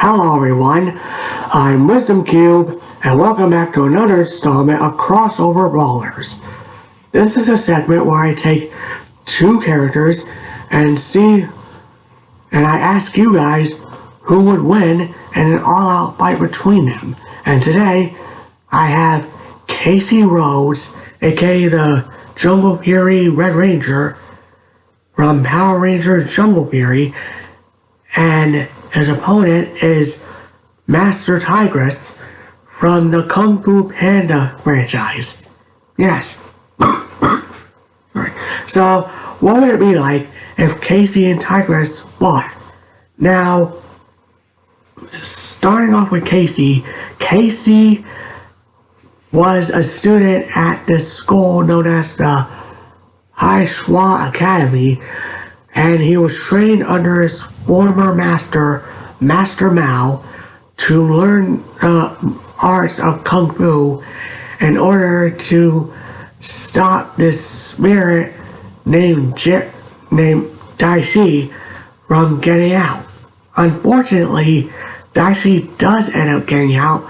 Hello everyone, I'm Wisdom Cube, and welcome back to another installment of Crossover Brawlers. This is a segment where I take two characters and I ask you guys who would win in an all-out fight between them. And today, I have Casey Rhodes, aka the Jungle Fury Red Ranger from Power Rangers Jungle Fury, and his opponent is Master Tigress from the Kung Fu Panda franchise. Yes. Sorry. So, what would it be like if Casey and Tigress fought? Now, starting off with Casey, Casey was a student at this school known as the High Schwa Academy, and he was trained under his former master, Master Mao, to learn arts of Kung Fu in order to stop this spirit named Daishi from getting out. Unfortunately, Daishi does end up getting out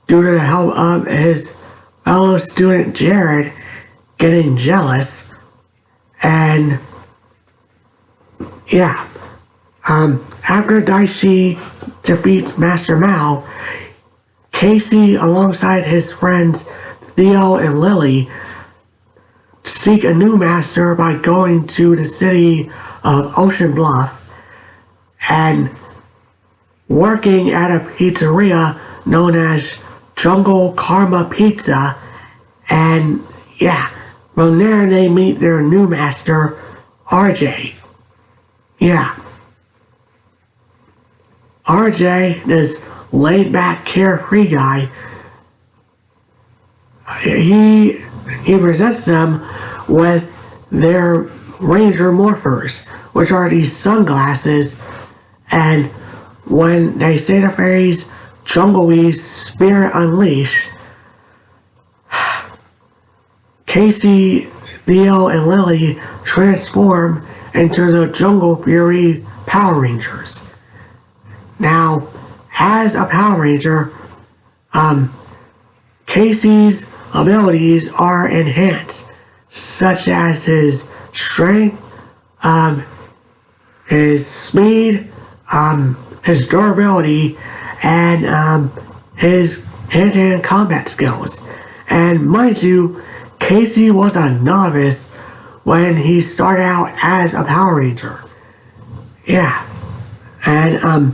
due to the help of his fellow student Jared getting jealous, and yeah, after Daishi defeats Master Mao, Casey, alongside his friends Theo and Lily, seek a new master by going to the city of Ocean Bluff and working at a pizzeria known as Jungle Karma Pizza, and yeah, from there they meet their new master, RJ. Yeah. RJ, this laid-back, carefree guy, he presents them with their Ranger Morphers, which are these sunglasses, and when they say the phrase Jungle Spirit Unleashed, Casey, Theo, and Lily transform into the Jungle Fury Power Rangers. Now, as a Power Ranger, Casey's abilities are enhanced, such as his strength, his speed, his durability, and his hand-to-hand combat skills. And mind you, Casey was a novice when he started out as a Power Ranger. Yeah. And,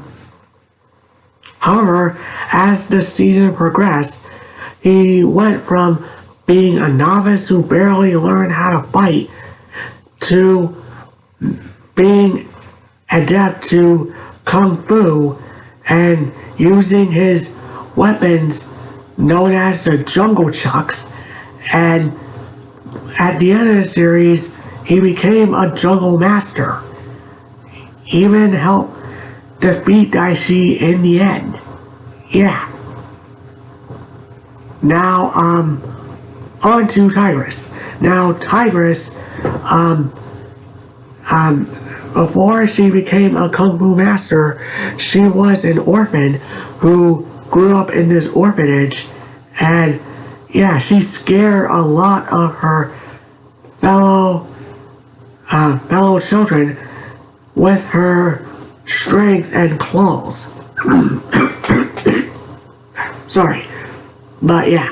however, as the season progressed, he went from being a novice who barely learned how to fight to being adept to Kung Fu and using his weapons known as the Jungle Chucks, and at the end of the series, he became a Jungle Master. He even helped defeat Daishi in the end. Yeah. Now, on to Tigress. Now, Tigress, before she became a Kung Fu Master, she was an orphan who grew up in this orphanage, and yeah, she scared a lot of her fellow children with her strength and claws. Sorry, but yeah.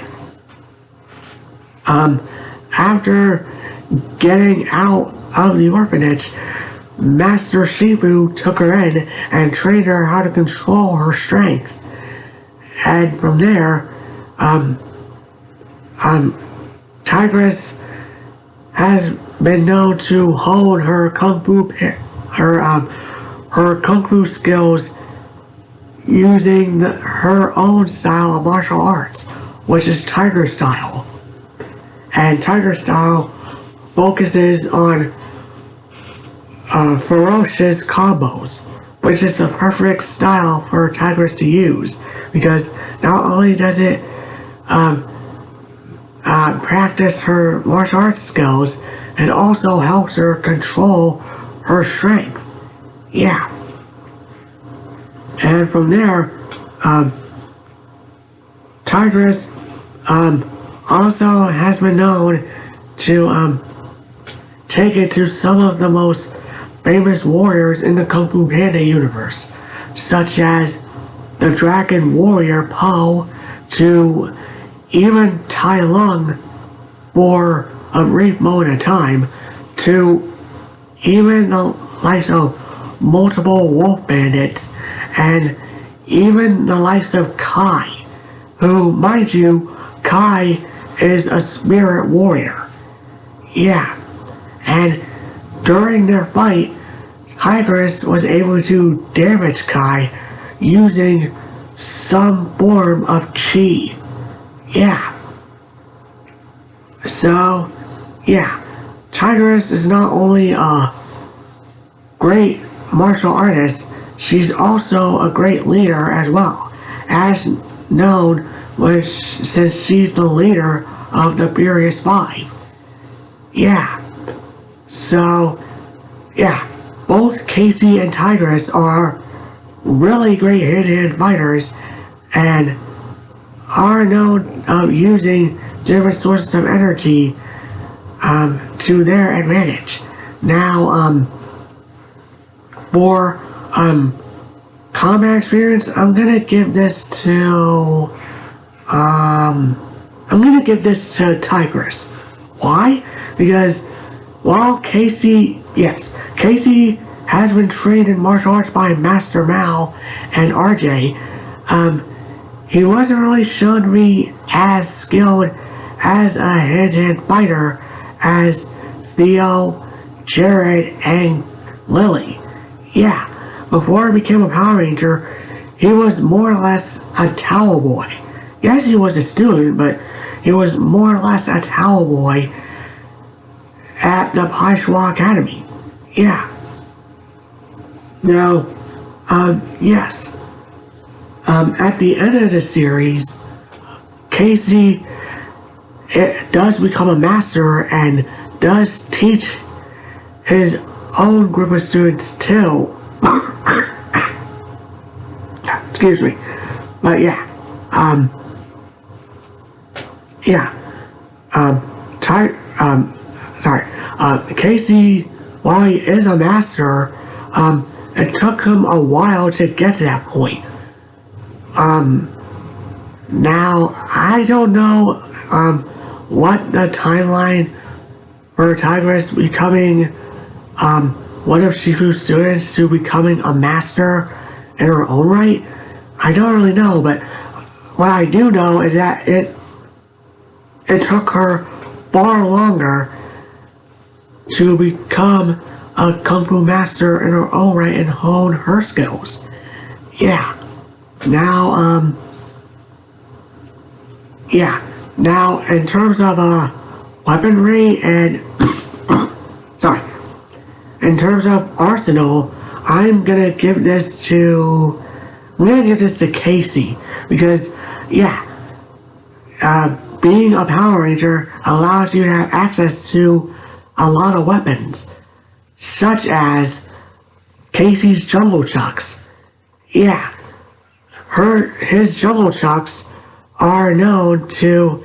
After getting out of the orphanage, Master Shifu took her in and trained her how to control her strength. And from there, Tigress has been known to hone her Kung Fu skills using her own style of martial arts, which is Tiger Style. And Tiger Style focuses on ferocious combos, which is the perfect style for Tigress to use, because not only does it practice her martial arts skills, it also helps her control her strength. Yeah. And And from there, Tigress also has been known to take it to some of the most famous warriors in the Kung Fu Panda universe, such as the Dragon Warrior Po, to even Tai Lung for a brief moment of time, to even the likes of multiple wolf bandits, and even the likes of Kai, who, mind you, Kai is a spirit warrior. Yeah, and during their fight, Tigress was able to damage Kai using some form of chi. Yeah. So, yeah, Tigress is not only a great martial artist, she's also a great leader as well, as known since she's the leader of the Furious Five. Yeah. So, yeah, both Casey and Tigress are really great hand-to-hand fighters and are known of using different sources of energy to their advantage. Now, for combat experience, I'm gonna give this to Tigress. Why? Because while Casey has been trained in martial arts by Master Mao and RJ, he wasn't really shown to be as skilled as a hand-to-hand fighter as Theo, Jared, and Lily. Yeah, before he became a Power Ranger, he was more or less a towel boy. Yes, he was a student, but he was more or less a towel boy at the Paishwa Academy. Yeah. Now, yes. At the end of the series, Casey does become a master and does teach his own group of students too. Excuse me. But yeah. Casey, while he is a master, it took him a while to get to that point. Now, I don't know, what the timeline for Tigress becoming, one of Shifu's students to becoming a master in her own right. I don't really know, but what I do know is that it took her far longer to become a Kung Fu master in her own right and hone her skills. Yeah. Now, now in terms of, weaponry and, in terms of arsenal, I'm gonna give this to Casey, because, yeah, being a Power Ranger allows you to have access to a lot of weapons, such as Casey's Jungle Chucks. Yeah, his Jungle Chucks are known to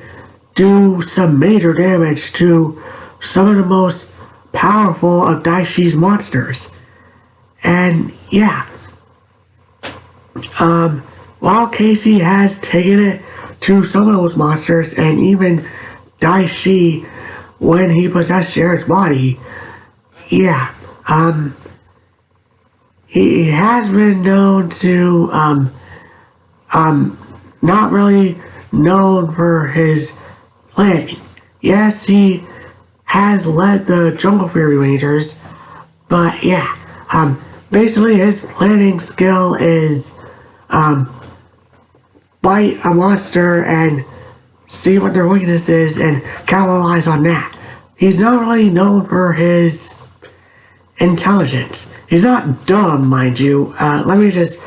do some major damage to some of the most powerful of Daishi's monsters. And yeah, while Casey has taken it to some of those monsters and even Daishi when he possessed Jared's body, yeah, he has been known to, not really known for his planning. Yes, he has led the Jungle Fury Rangers, but yeah, basically his planning skill is, fight a monster and see what their weakness is and capitalize on that. He's not really known for his intelligence. He's not dumb, mind you. Let me just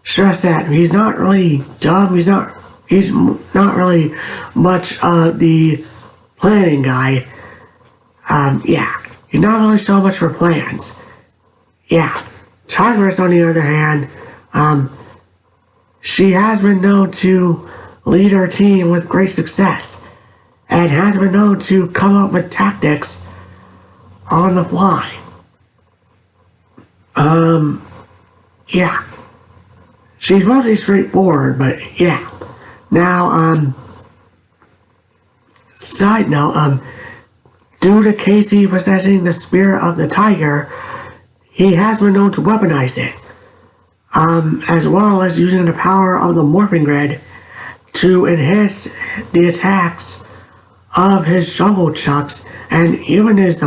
stress that. He's not really dumb. He's not really much of the planning guy. Yeah. He's not really so much for plans. Yeah. Tigress, on the other hand, She has been known to lead her team with great success and has been known to come up with tactics on the fly. Yeah. She's mostly straightforward, but yeah. Now, side note, due to Casey possessing the spirit of the tiger, he has been known to weaponize it, as well as using the power of the morphing grid to enhance the attacks of his jungle chucks and even his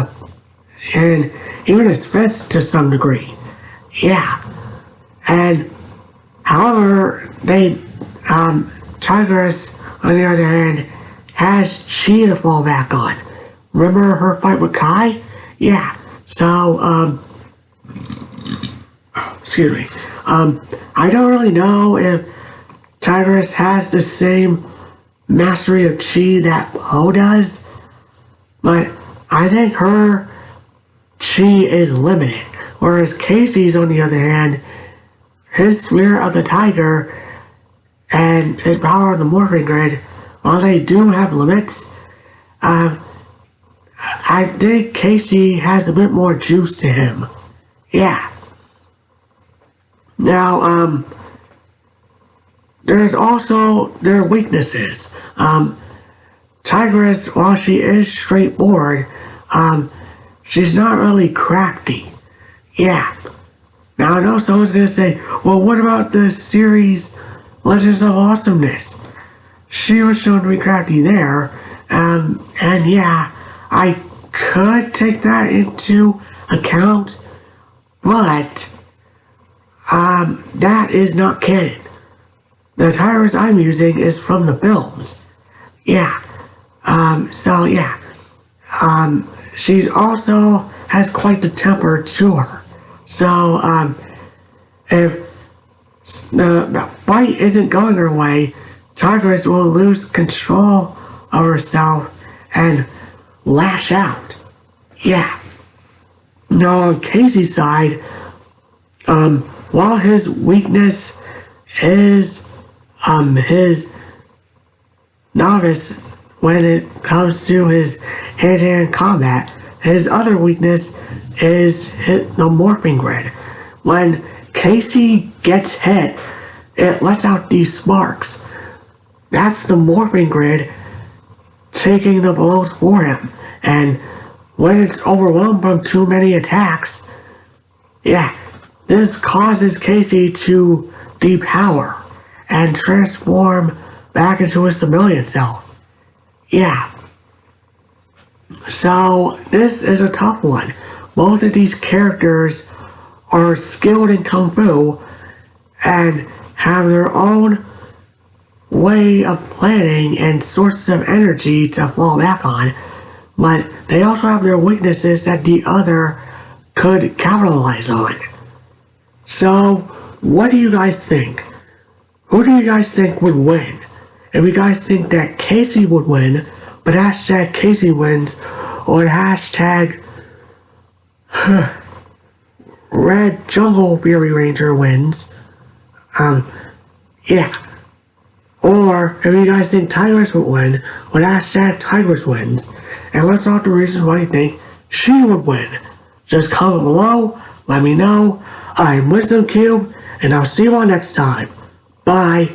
fists to some degree. Yeah. And however, Tigress, on the other hand, has Chi to fall back on. Remember her fight with Kai? Yeah. So, excuse me. I don't really know if Tigress has the same mastery of Chi that Poe does, but I think her Chi is limited, whereas Casey's, on the other hand, his spirit of the tiger and his power of the morphing grid, while they do have limits, I think Casey has a bit more juice to him. Yeah. Now, there's also their weaknesses. Tigress, while she is straightforward, she's not really crafty. Yeah. Now I know someone's gonna say, well, what about the series Legends of Awesomeness? She was shown to be crafty there, and yeah, I could take that into account, but that is not canon. The Tigress I'm using is from the films. Yeah. So yeah. She's also has quite the temper to her. So, if the fight isn't going her way, Tigress will lose control of herself and lash out. Yeah. Now, on Casey's side, while his weakness is, his novice when it comes to his hand-to-hand combat, his other weakness is the morphing grid. When Casey gets hit, it lets out these sparks. That's the morphing grid taking the blows for him. And when it's overwhelmed from too many attacks, yeah, this causes Casey to depower and transform back into his civilian self. Yeah. So, this is a tough one. Both of these characters are skilled in Kung Fu and have their own way of planning and sources of energy to fall back on, but they also have their weaknesses that the other could capitalize on. So, what do you guys think? Who do you guys think would win? If you guys think that Casey would win, but hashtag Casey wins, or hashtag Red Jungle Fury Ranger wins, yeah. Or if you guys think Tigress would win, with hashtag Tigress wins, and let's all the reasons why you think she would win. Just comment below, let me know. I'm Wisdom Cube, and I'll see you all next time. Bye.